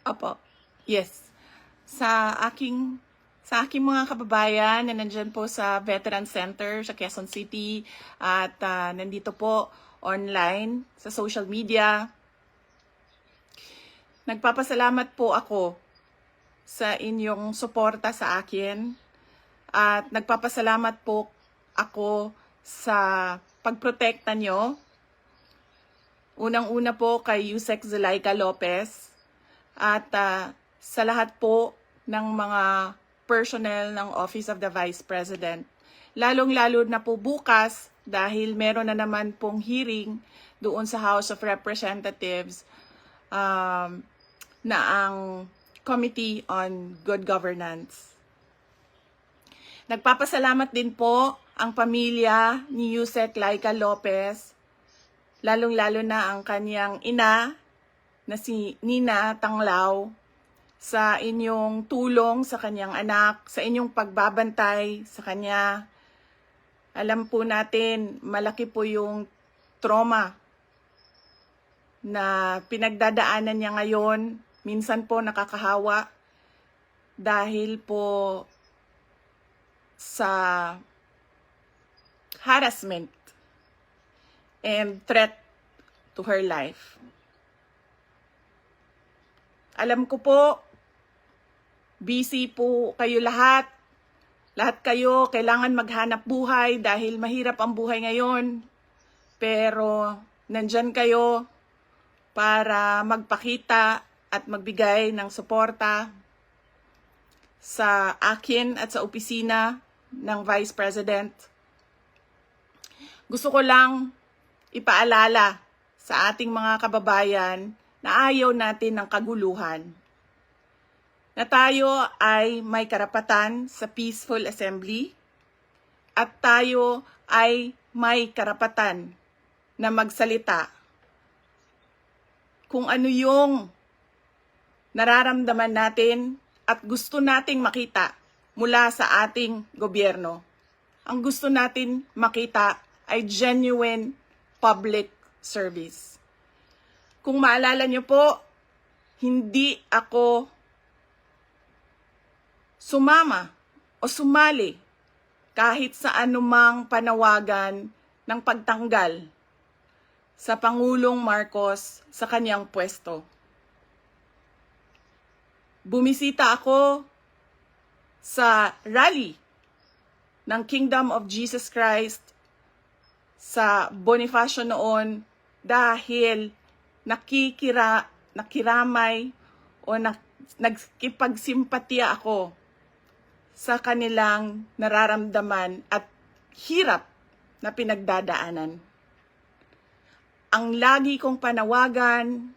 Opo. Yes. Sa aking mga kababayan na nandyan po sa Veteran Center sa Quezon City at nandito po online sa social media. Nagpapasalamat po ako sa inyong suporta sa akin at nagpapasalamat po ako sa pagprotekta nyo. Unang-una po kay Yusek Zulaika Lopez at sa lahat po ng mga personnel ng Office of the Vice President. Lalong-lalo na po bukas dahil meron na naman pong hearing doon sa House of Representatives na ang Committee on Good Governance. Nagpapasalamat din po ang pamilya ni Yusek Laika Lopez, lalong-lalo na ang kanyang ina na si Nina Tanglao, sa inyong tulong sa kanyang anak, sa inyong pagbabantay sa kanya. Alam po natin, malaki po yung trauma na pinagdadaanan niya ngayon. Minsan po nakakahawa dahil po sa harassment and threat to her life. Alam ko po, busy po kayo lahat. Lahat kayo kailangan maghanap buhay dahil mahirap ang buhay ngayon. Pero nandyan kayo para magpakita at magbigay ng suporta sa akin at sa opisina ng Vice President. Gusto ko lang ipaalala sa ating mga kababayan na ayaw natin ng kaguluhan, na tayo ay may karapatan sa peaceful assembly at tayo ay may karapatan na magsalita kung ano yung nararamdaman natin at gusto nating makita mula sa ating gobyerno. Ang gusto natin makita ay genuine public service. Kung maalala niyo po, hindi ako sumama o sumali kahit sa anumang panawagan ng pagtanggal sa Pangulong Marcos sa kanyang pwesto. Bumisita ako sa rally ng Kingdom of Jesus Christ sa Bonifacio noon dahil nakiramay o nagkipagsimpatiya ako sa kanilang nararamdaman at hirap na pinagdadaanan. Ang lagi kong panawagan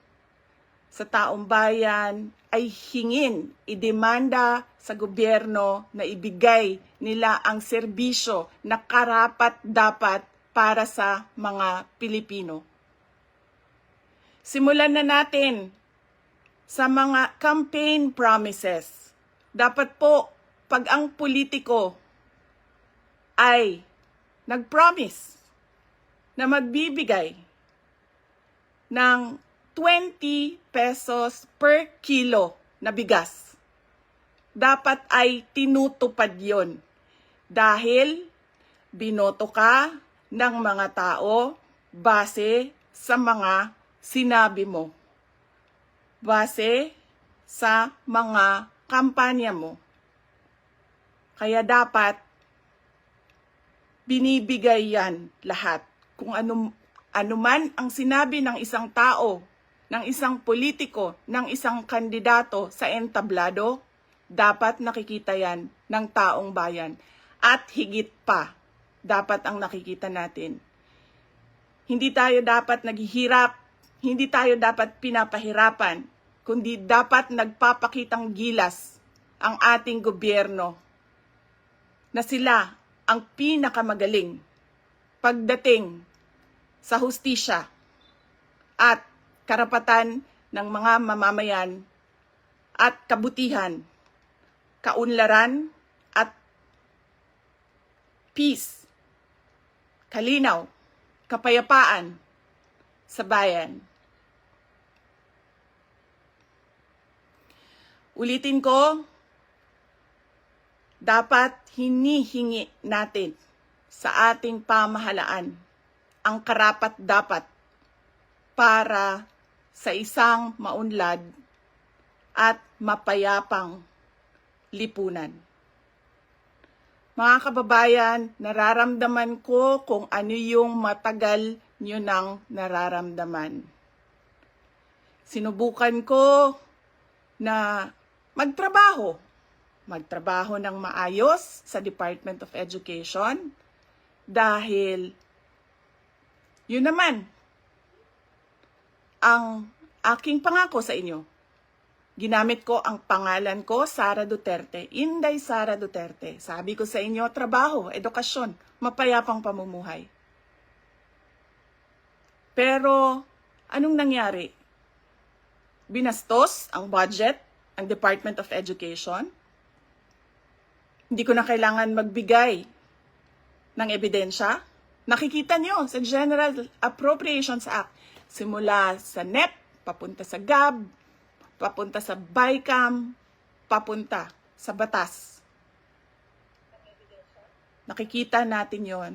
sa taong bayan ay hingin, idemanda sa gobyerno na ibigay nila ang serbisyo na karapat-dapat para sa mga Pilipino. Simulan na natin sa mga campaign promises. Dapat po, pag ang politiko ay nag-promise na magbibigay ng 20 pesos per kilo na bigas, dapat ay tinutupad yon dahil binoto ka ng mga tao base sa mga sinabi mo, base sa mga kampanya mo. Kaya dapat binibigay yan lahat. Kung ano man ang sinabi ng isang tao, ng isang politiko, ng isang kandidato sa entablado, dapat nakikita yan ng taong bayan. At higit pa, dapat ang nakikita natin. Hindi tayo dapat naghihirap, hindi tayo dapat pinapahirapan, kundi dapat nagpapakitang gilas ang ating gobyerno na sila ang pinakamagaling pagdating sa hustisya at karapatan ng mga mamamayan at kabutihan, kaunlaran at peace, kalinaw, kapayapaan sa bayan. Ulitin ko, dapat hinihingi natin sa ating pamahalaan ang karapat-dapat para sa isang maunlad at mapayapang lipunan. Mga kababayan, nararamdaman ko kung ano yung matagal nyo nang nararamdaman. Sinubukan ko na magtrabaho ng maayos sa Department of Education dahil yun naman ang aking pangako sa inyo. Ginamit ko ang pangalan ko, Sara Duterte, Inday Sara Duterte. Sabi ko sa inyo, trabaho, edukasyon, mapayapang pamumuhay. Pero anong nangyari? Binastos ang budget, ang Department of Education. Hindi ko na kailangan magbigay ng ebidensya. Nakikita nyo sa General Appropriations Act, simula sa NEP, papunta sa GAB, papunta sa BICAM, papunta sa batas. Nakikita natin yon.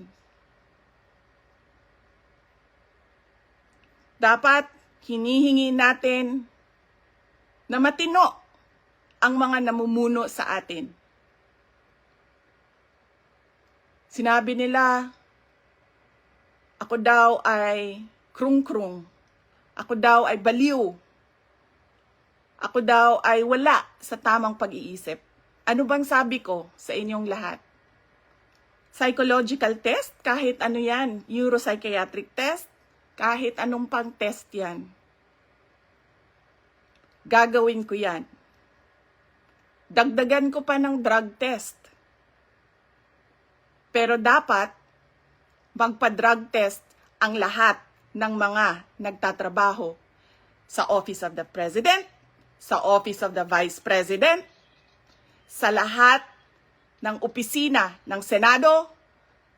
Dapat hinihingi natin na matino ang mga namumuno sa atin. Sinabi nila, ako daw ay krung-krung. Ako daw ay baliw. Ako daw ay wala sa tamang pag-iisip. Ano bang sabi ko sa inyong lahat? Psychological test, kahit ano yan, neuropsychiatric test, kahit anong pang test yan. Gagawin ko yan. Dagdagan ko pa ng drug test. Pero dapat magpa-drug test ang lahat ng mga nagtatrabaho sa Office of the President, sa Office of the Vice President, sa lahat ng opisina ng Senado,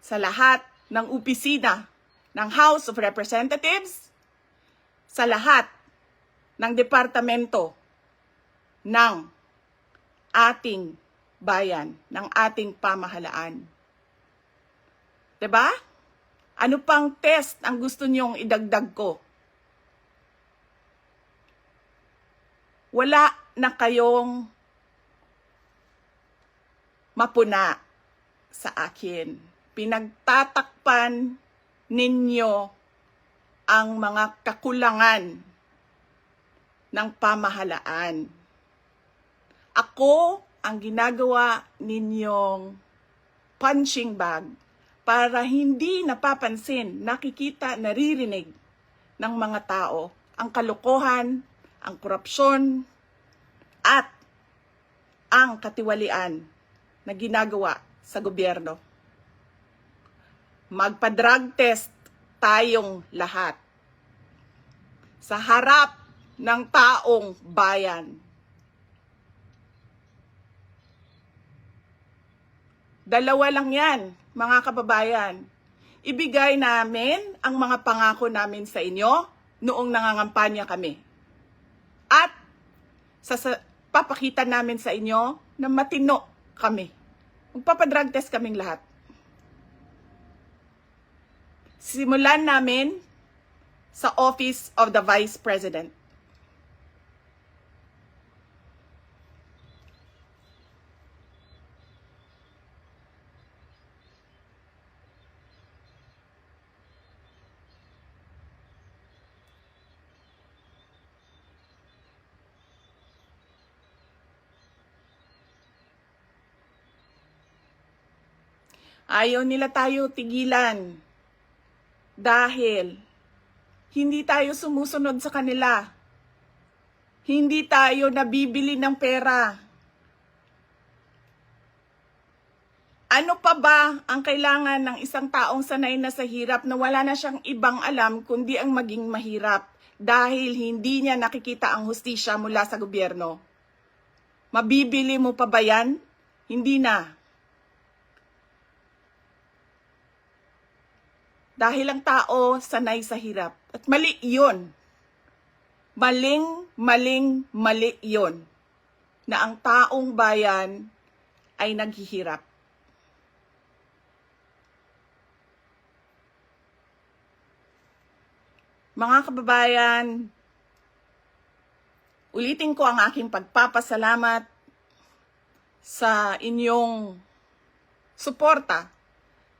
sa lahat ng opisina ng House of Representatives, sa lahat ng departamento ng ating bayan, ng ating pamahalaan. 'Di ba? Ano pang test ang gusto niyong idagdag ko? Wala na kayong mapuna sa akin. Pinagtatakpan ninyo ang mga kakulangan ng pamahalaan. Ako ang ginagawa ninyong punching bag para hindi napapansin, nakikita, naririnig ng mga tao ang kalokohan, ang korupsyon, at ang katiwalian na ginagawa sa gobyerno. Magpa-drug test tayong lahat sa harap ng taong bayan. Dalawa lang yan, mga kababayan. Ibigay namin ang mga pangako namin sa inyo noong nangangampanya kami. At papakita namin sa inyo na matino kami. Magpapadrug test kaming lahat. Simulan namin sa Office of the Vice President. Ayaw nila tayo tigilan dahil hindi tayo sumusunod sa kanila. Hindi tayo nabibili ng pera. Ano pa ba ang kailangan ng isang taong sanay na sa hirap na wala na siyang ibang alam kundi ang maging mahirap dahil hindi niya nakikita ang hustisya mula sa gobyerno? Mabibili mo pa ba yan? Hindi na. Dahil ang tao sanay sa hirap. At mali yun. Mali yun. na ang taong bayan ay naghihirap. Mga kababayan, ulitin ko ang aking pagpapasalamat sa inyong suporta,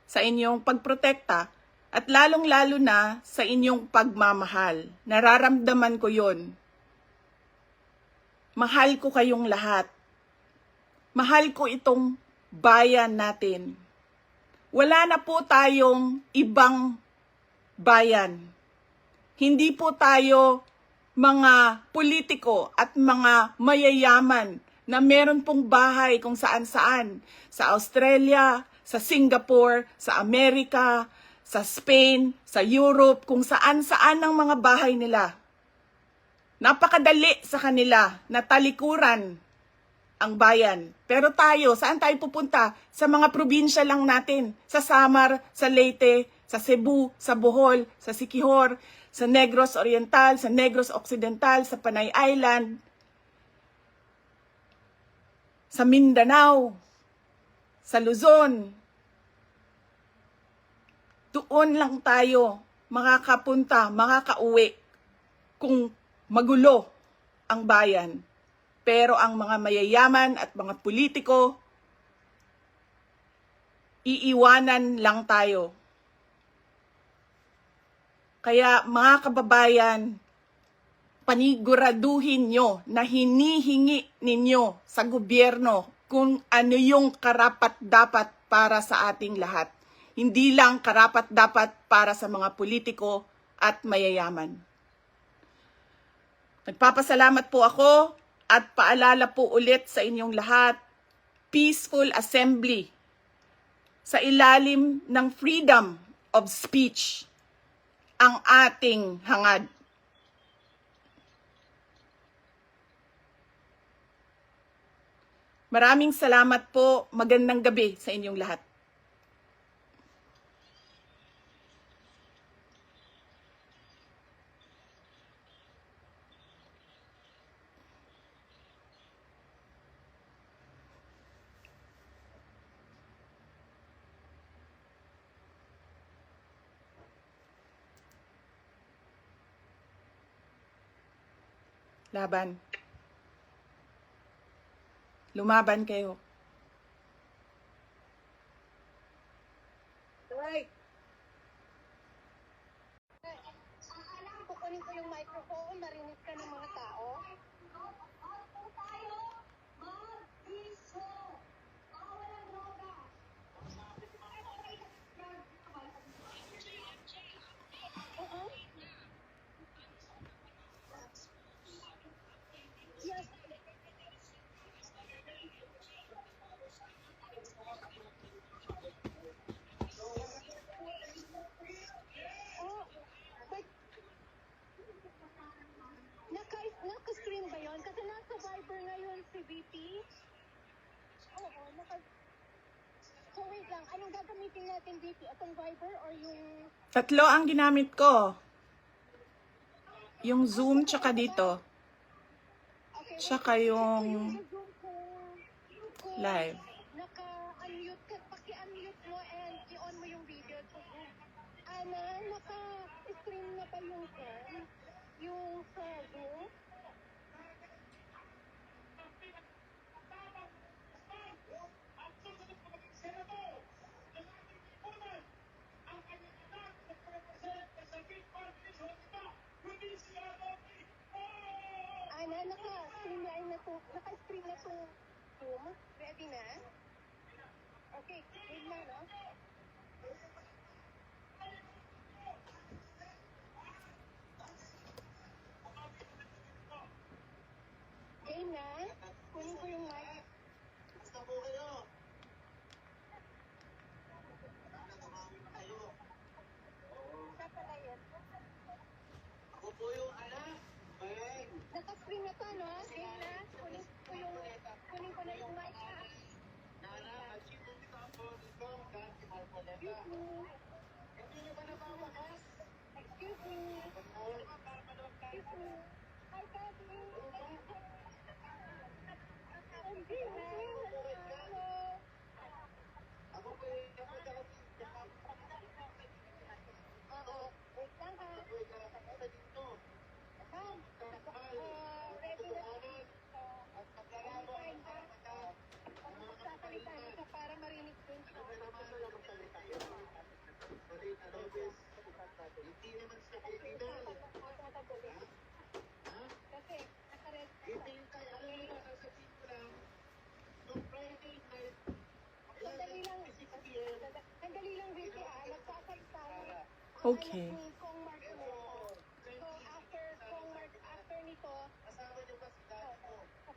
sa inyong pagprotekta, at lalong-lalo na sa inyong pagmamahal. Nararamdaman ko yon. Mahal ko kayong lahat. Mahal ko itong bayan natin. Wala na po tayong ibang bayan. Hindi po tayo mga politiko at mga mayayaman na meron pong bahay kung saan-saan. Sa Australia, sa Singapore, sa Amerika, sa Spain, sa Europe, kung saan-saan ang mga bahay nila. Napakadali sa kanila na talikuran ang bayan. Pero tayo, saan tayo pupunta? Sa mga probinsya lang natin. Sa Samar, sa Leyte, sa Cebu, sa Bohol, sa Siquijor, sa Negros Oriental, sa Negros Occidental, sa Panay Island, sa Mindanao, sa Luzon. Doon lang tayo makakapunta, makakauwi kung magulo ang bayan. Pero ang mga mayayaman at mga politiko, iiwanan lang tayo. Kaya mga kababayan, paniguraduhin nyo na hinihingi ninyo sa gobyerno kung ano yung karapat-dapat para sa ating lahat. Hindi lang karapat-dapat para sa mga politiko at mayayaman. Nagpapasalamat po ako at paalala po ulit sa inyong lahat, peaceful assembly sa ilalim ng freedom of speech ang ating hangad. Maraming salamat po. Magandang gabi sa inyong lahat. Laban. Lumaban kayo. Right. Alam ko kunin ko yung microphone, marinig ka ng mga tao. Tayo, mag-iso. Walang droga. Yes. Oh, but naka-stream ba yun? Kasi nasa Viber ngayon si VP. Oo, So wait lang, anong gagamitin natin VP? Itong Viber or yung... Tatlo ang ginamit ko. Yung Zoom tsaka dito. Okay, Tsaka yung kung live. naka-unmute ka, paki-unmute mo and i-on mo yung video. Ana, naka-stream na ba yung cam? Yung sa Zoom? Ana, naka-stream na to Zoom. Ready na? Okay, wait na, no? Game na? Kunin ko yung mic. Gusto po kayo. Sa pala yun. Ako po yung anak. Naka-stream na to, no? Game na? Kunin ko na yung mic, ha? Excuse me. Hindi nyo ba nababakas? Excuse me. Excuse me. Hi, Daddy. Okay, hello. Oo, wait lang ha. Ma'am, ready na si Anytime ha. Magsasalita na siya para marinig din siya. Kasi, nakaready Sandali lang. Sandali lang, Vicky ha. Nagsasalita na. Okay. Anak ni Kong Marcoleta. So, after nito,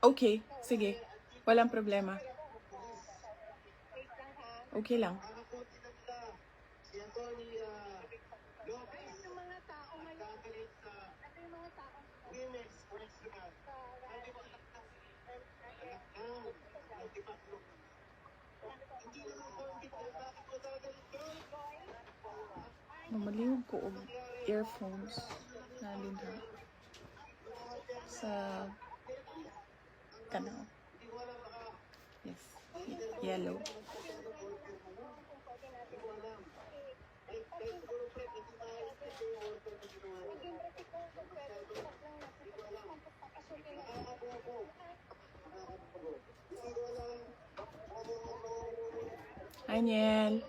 Okay, sige. Walang problema. wait lang ha. Okay lang. Ayan yung mga tao ngayon. Ito yung mga tao. Sa Mamaliw ko og earphones na linha sa kanal. Yes. Yellow. maging responsible, pero stop lang natin. Papasukin natin. Hi, Niel.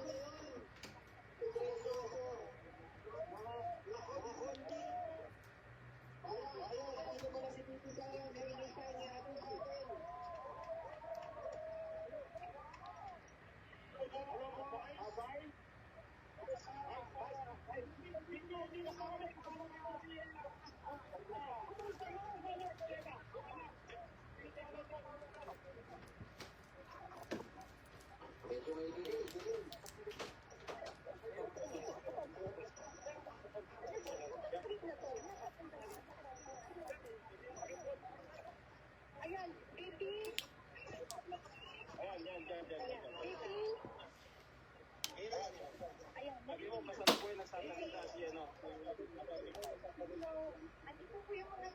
Ayan, baby. Baby. Ayan, andito po yung mga